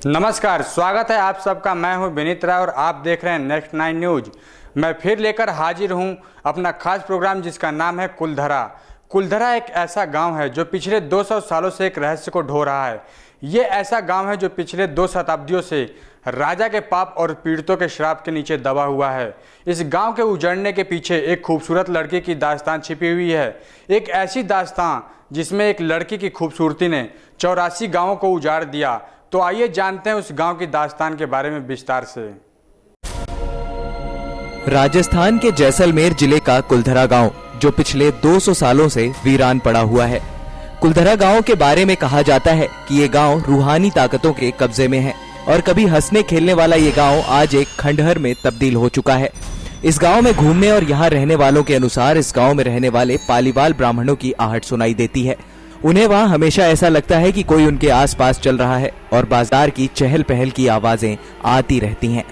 नमस्कार, स्वागत है आप सबका। मैं हूं विनीत राय और आप देख रहे हैं नेक्स्ट 9 न्यूज। मैं फिर लेकर हाजिर हूं अपना खास प्रोग्राम जिसका नाम है कुलधरा। कुलधरा एक ऐसा गांव है जो पिछले 200 सालों से एक रहस्य को ढो रहा है। ये ऐसा गांव है जो पिछले 2 शताब्दियों से राजा के पाप और पीड़ितों के श्राप के नीचे दबा हुआ है। इस गांव के उजड़ने के पीछे एक खूबसूरत लड़की की दास्तान छिपी हुई है। एक ऐसी दास्तान जिसमें एक लड़की की खूबसूरती ने 84 गांवों को उजाड़ दिया। तो आइए जानते हैं उस गांव की दास्तान के बारे में विस्तार से। राजस्थान के जैसलमेर जिले का कुलधरा गांव जो पिछले 200 सालों से वीरान पड़ा हुआ है। कुलधरा गांव के बारे में कहा जाता है कि ये गांव रूहानी ताकतों के कब्जे में है और कभी हंसने खेलने वाला ये गांव आज एक खंडहर में तब्दील हो चुका है। इस गांव में घूमने और यहाँ रहने वालों के अनुसार इस गांव में रहने वाले पालीवाल ब्राह्मणों की आहट सुनाई देती है। उन्हें वहाँ हमेशा ऐसा लगता है कि कोई उनके आसपास चल रहा है और बाजार की चहल पहल की आवाजें आती रहती हैं।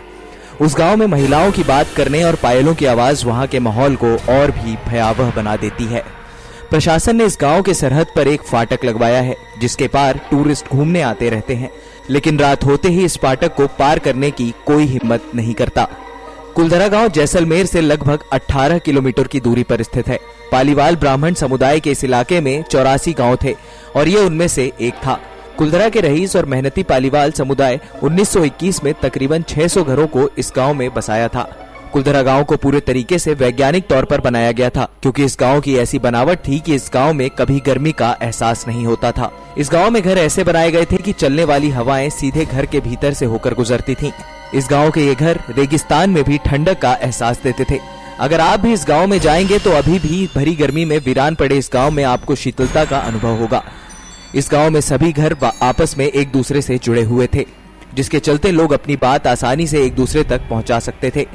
उस गांव में महिलाओं की बात करने और पायलों की आवाज वहाँ के माहौल को और भी भयावह बना देती है। प्रशासन ने इस गांव के सरहद पर एक फाटक लगवाया है जिसके पार टूरिस्ट घूमने आते रहते हैं, लेकिन रात होते ही इस फाटक को पार करने की कोई हिम्मत नहीं करता। कुलधरा गांव जैसलमेर से लगभग 18 किलोमीटर की दूरी पर स्थित है। पालीवाल ब्राह्मण समुदाय के इस इलाके में 84 गांव थे और ये उनमें से एक था। कुलधरा के रईस और मेहनती पालीवाल समुदाय 1921 में तकरीबन 600 घरों को इस गांव में बसाया था। कुलधरा गांव को पूरे तरीके से वैज्ञानिक तौर पर बनाया गया था क्योंकि इस गांव की ऐसी बनावट थी कि इस गांव में कभी गर्मी का एहसास नहीं होता था। इस गांव में घर ऐसे बनाए गए थे कि चलने वाली हवाएं सीधे घर के भीतर से होकर गुजरती थीं। इस गांव के ये घर रेगिस्तान में भी ठंडक का एहसास देते थे। अगर आप भी इस गांव में जाएंगे तो अभी भी भरी गर्मी में वीरान पड़े इस गांव में आपको शीतलता का अनुभव होगा। इस गांव में सभी घर आपस में एक दूसरे से जुड़े हुए थे, जिसके चलते लोग अपनी बात आसानी से एक दूसरे तक पहुंचा सकते थे।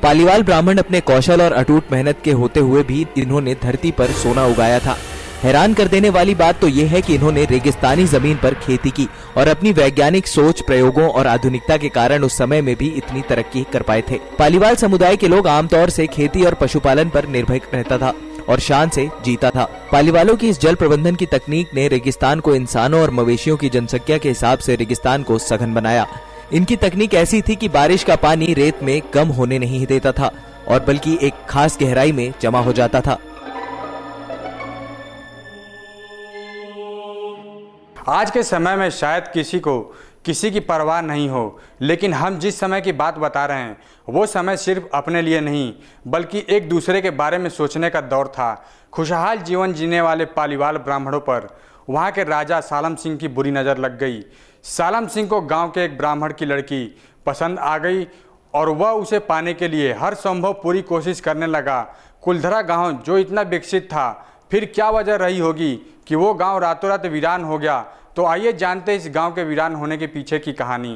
पालीवाल ब्राह्मण अपने कौशल और अटूट मेहनत के होते हुए भी इन्होंने धरती पर सोना उगाया था। हैरान कर देने वाली बात तो ये है कि इन्होंने रेगिस्तानी जमीन पर खेती की और अपनी वैज्ञानिक सोच, प्रयोगों और आधुनिकता के कारण उस समय में भी इतनी तरक्की कर पाए थे। पालीवाल समुदाय के लोग आमतौर से खेती और पशुपालन पर निर्भर रहता था और शान से जीता था। पालीवालों की इस जल प्रबंधन की तकनीक ने रेगिस्तान को इंसानों और मवेशियों की जनसंख्या के हिसाब से रेगिस्तान को सघन बनाया। इनकी तकनीक ऐसी थी कि बारिश का पानी रेत में कम होने नहीं देता था और बल्कि एक खास गहराई में जमा हो जाता था। आज के समय में शायद किसी को किसी की परवाह नहीं हो, लेकिन हम जिस समय की बात बता रहे हैं वो समय सिर्फ अपने लिए नहीं बल्कि एक दूसरे के बारे में सोचने का दौर था। खुशहाल जीवन जीने वाले पालीवाल ब्राह्मणों पर वहाँ के राजा सालम सिंह की बुरी नज़र लग गई। सालम सिंह को गांव के एक ब्राह्मण की लड़की पसंद आ गई और वह उसे पाने के लिए हर संभव पूरी कोशिश करने लगा। कुलधरा गांव जो इतना विकसित था, फिर क्या वजह रही होगी कि वो गांव रातों रात वीरान हो गया। तो आइए जानते हैं इस गांव के वीरान होने के पीछे की कहानी।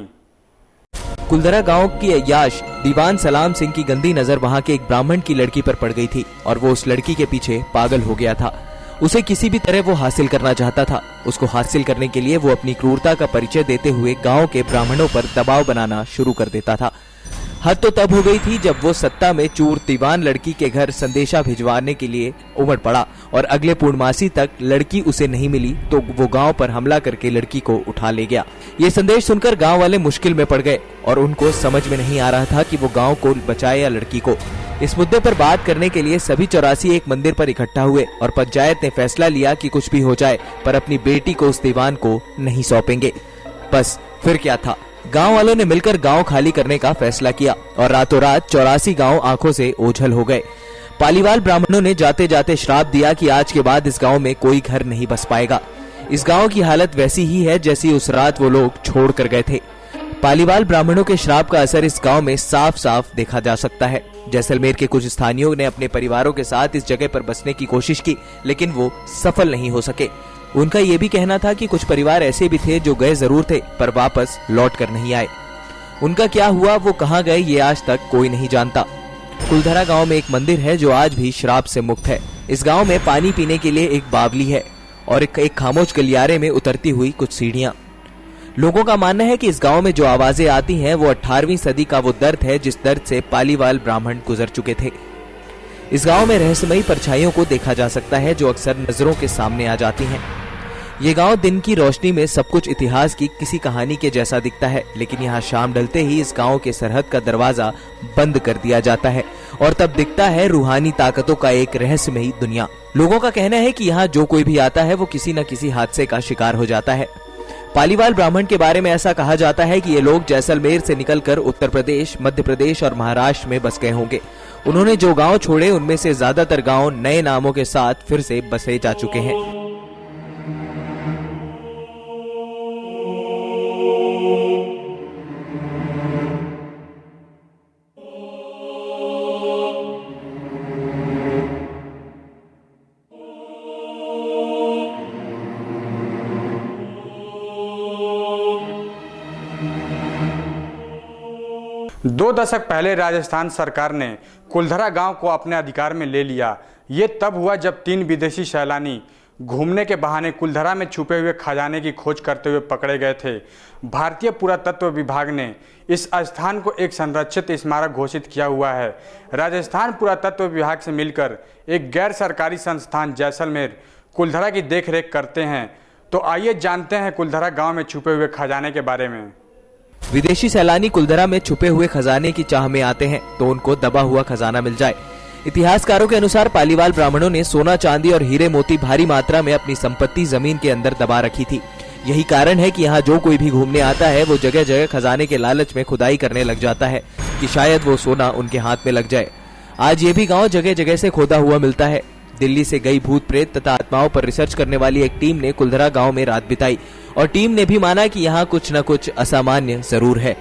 कुलधरा गांव की अय्याश दीवान सलाम सिंह की गंदी नजर वहां के एक ब्राह्मण की लड़की पर पड़ गई थी और वो उस लड़की के पीछे पागल हो गया था। उसे किसी भी तरह वो हासिल करना चाहता था। उसको हासिल करने के लिए वो अपनी क्रूरता का परिचय देते हुए गांव के ब्राह्मणों पर दबाव बनाना शुरू कर देता था। हद तो तब हो गई थी जब वो सत्ता में चूर दीवान लड़की के घर संदेशा भिजवाने के लिए उमड़ पड़ा और अगले पूर्णमासी तक लड़की उसे नहीं मिली तो वो गांव पर हमला करके लड़की को उठा ले गया। ये संदेश सुनकर गांव वाले मुश्किल में पड़ गए और उनको समझ में नहीं आ रहा था कि वो गांव को बचाए या लड़की को। इस मुद्दे पर बात करने के लिए सभी 84 एक मंदिर पर इकट्ठा हुए और पंचायत ने फैसला लिया कि कुछ भी हो जाए पर अपनी बेटी को उस दीवान को नहीं सौंपेंगे। बस फिर क्या था, गांव वालों ने मिलकर गांव खाली करने का फैसला किया और रातों रात 84 गांव आंखों से ओझल हो गए। पालीवाल ब्राह्मणों ने जाते जाते श्राप दिया कि आज के बाद इस गांव में कोई घर नहीं बस पाएगा। इस गांव की हालत वैसी ही है जैसी उस रात वो लोग छोड़ कर गए थे। पालीवाल ब्राह्मणों के श्राप का असर इस गांव में साफ साफ देखा जा सकता है। जैसलमेर के कुछ स्थानीयों ने अपने परिवारों के साथ इस जगह पर बसने की कोशिश की, लेकिन वो सफल नहीं हो सके। उनका ये भी कहना था कि कुछ परिवार ऐसे भी थे जो गए जरूर थे पर वापस लौट कर नहीं आए। उनका क्या हुआ, वो कहाँ गए, ये आज तक कोई नहीं जानता। कुलधरा गांव में एक मंदिर है जो आज भी श्राप से मुक्त है। इस गांव में पानी पीने के लिए एक बावली है और एक खामोश गलियारे में उतरती हुई कुछ सीढ़ियां। लोगों का मानना है कि इस गांव में जो आवाजें आती हैं वो 18वीं सदी का वो दर्द है जिस दर्द से पालीवाल ब्राह्मण गुजर चुके थे। इस गांव में रहस्यमयी परछाइयों को देखा जा सकता है जो अक्सर नजरों के सामने आ जाती हैं। ये गांव दिन की रोशनी में सब कुछ इतिहास की किसी कहानी के जैसा दिखता है, लेकिन यहाँ शाम ढलते ही इस गांव के सरहद का दरवाजा बंद कर दिया जाता है और तब दिखता है रूहानी ताकतों का एक रहस्यमयी दुनिया। लोगों का कहना है कि यहाँ जो कोई भी आता है वो किसी न किसी हादसे का शिकार हो जाता है। पालीवाल ब्राह्मण के बारे में ऐसा कहा जाता है कि ये लोग जैसलमेर से निकलकर उत्तर प्रदेश, मध्य प्रदेश और महाराष्ट्र में बस गए होंगे। उन्होंने जो गांव छोड़े उनमें से ज्यादातर गांव नए नामों के साथ फिर से बसे जा चुके हैं। दो दशक पहले राजस्थान सरकार ने कुलधरा गांव को अपने अधिकार में ले लिया। ये तब हुआ जब 3 विदेशी सैलानी घूमने के बहाने कुलधरा में छुपे हुए खजाने की खोज करते हुए पकड़े गए थे। भारतीय पुरातत्व विभाग ने इस स्थान को एक संरक्षित स्मारक घोषित किया हुआ है। राजस्थान पुरातत्व विभाग से मिलकर एक गैर सरकारी संस्थान जैसलमेर कुलधरा की देखरेख करते हैं। तो आइए जानते हैं कुलधरा गाँव में छुपे हुए खजाने के बारे में। विदेशी सैलानी कुलधरा में छुपे हुए खजाने की चाह में आते हैं तो उनको दबा हुआ खजाना मिल जाए। इतिहासकारों के अनुसार पालीवाल ब्राह्मणों ने सोना, चांदी और हीरे मोती भारी मात्रा में अपनी संपत्ति जमीन के अंदर दबा रखी थी। यही कारण है कि यहाँ जो कोई भी घूमने आता है वो जगह जगह खजाने के लालच में खुदाई करने लग जाता है कि शायद वो सोना उनके हाथ में लग जाए। आज ये भी गाँव जगह जगह से खोदा हुआ मिलता है। दिल्ली से गई भूत प्रेत तथा आत्माओं पर रिसर्च करने वाली एक टीम ने कुलधरा गांव में रात बिताई और टीम ने भी माना कि यहाँ कुछ न कुछ असामान्य जरूर है।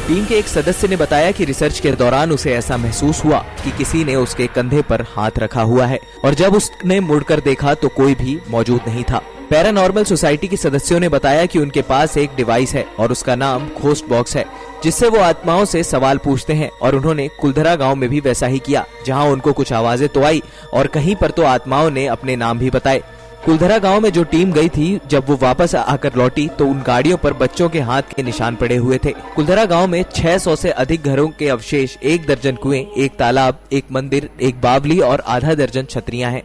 टीम के एक सदस्य ने बताया कि रिसर्च के दौरान उसे ऐसा महसूस हुआ कि किसी ने उसके कंधे पर हाथ रखा हुआ है और जब उसने मुड़कर देखा तो कोई भी मौजूद नहीं था। पैरानॉर्मल सोसाइटी के सदस्यों ने बताया कि उनके पास एक डिवाइस है और उसका नाम घोस्ट बॉक्स है, जिससे वो आत्माओं से सवाल पूछते हैं और उन्होंने कुलधरा गांव में भी वैसा ही किया, जहां उनको कुछ आवाजें तो आई और कहीं पर तो आत्माओं ने अपने नाम भी बताए। कुलधरा गांव में जो टीम गई थी, जब वो वापस आकर लौटी तो उन गाड़ियों पर बच्चों के हाथ के निशान पड़े हुए थे। कुलधरा गांव में 600 से अधिक घरों के अवशेष, 1 दर्जन कुएं, 1 तालाब, 1 मंदिर, 1 बावली और आधा दर्जन छतरियां हैं।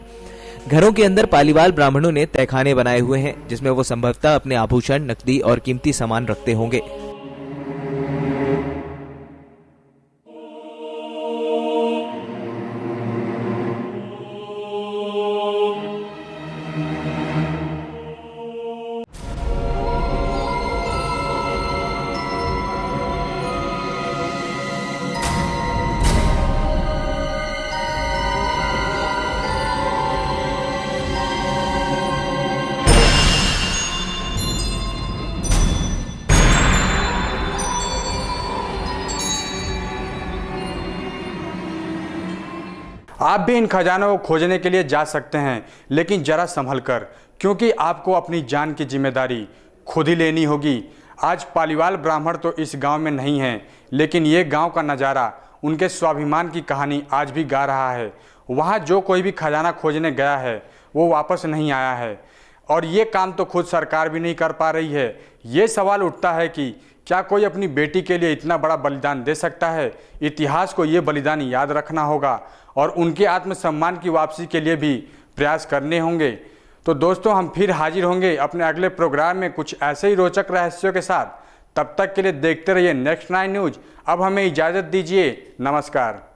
घरों के अंदर पालीवाल ब्राह्मणों ने तहखाने बनाए हुए हैं, जिसमें वो संभवतः अपने आभूषण, नकदी और कीमती सामान रखते होंगे। आप भी इन खजानों को खोजने के लिए जा सकते हैं, लेकिन जरा संभल कर, क्योंकि आपको अपनी जान की जिम्मेदारी खुद ही लेनी होगी। आज पालीवाल ब्राह्मण तो इस गांव में नहीं हैं, लेकिन ये गांव का नज़ारा उनके स्वाभिमान की कहानी आज भी गा रहा है। वहाँ जो कोई भी खजाना खोजने गया है वो वापस नहीं आया है और ये काम तो खुद सरकार भी नहीं कर पा रही है। ये सवाल उठता है कि क्या कोई अपनी बेटी के लिए इतना बड़ा बलिदान दे सकता है? इतिहास को ये बलिदान याद रखना होगा और उनके आत्मसम्मान की वापसी के लिए भी प्रयास करने होंगे। तो दोस्तों, हम फिर हाजिर होंगे अपने अगले प्रोग्राम में कुछ ऐसे ही रोचक रहस्यों के साथ। तब तक के लिए देखते रहिए नेक्स्ट 9 न्यूज़। अब हमें इजाज़त दीजिए। नमस्कार।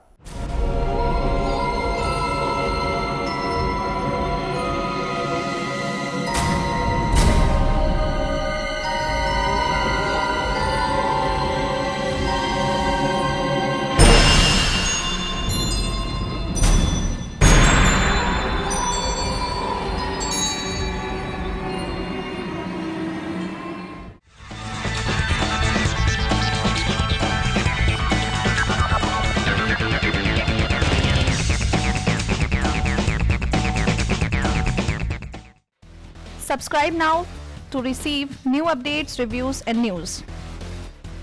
Subscribe now to receive new updates, reviews and news.